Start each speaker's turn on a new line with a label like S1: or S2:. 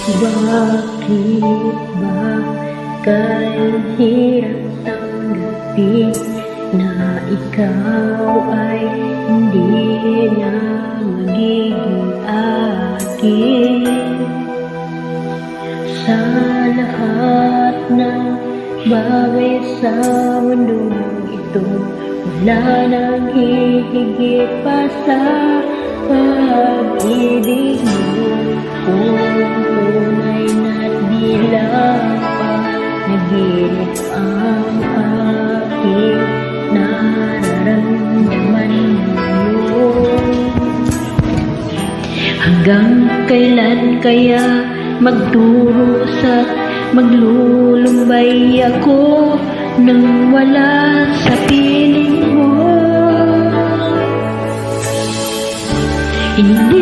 S1: Bakit ba kaya hirap tanggapin na ikaw ay hindi na magiging akin? Sa lahat ng bagay sa mundong ito, wala nang hihigit pa sa pag-ibig mo. Kung tunay na't bilang panaginip ang aking nararamdaman ngayon. Hanggang kailan kaya maglulumbay ako nang wala sa piling mo? Hindi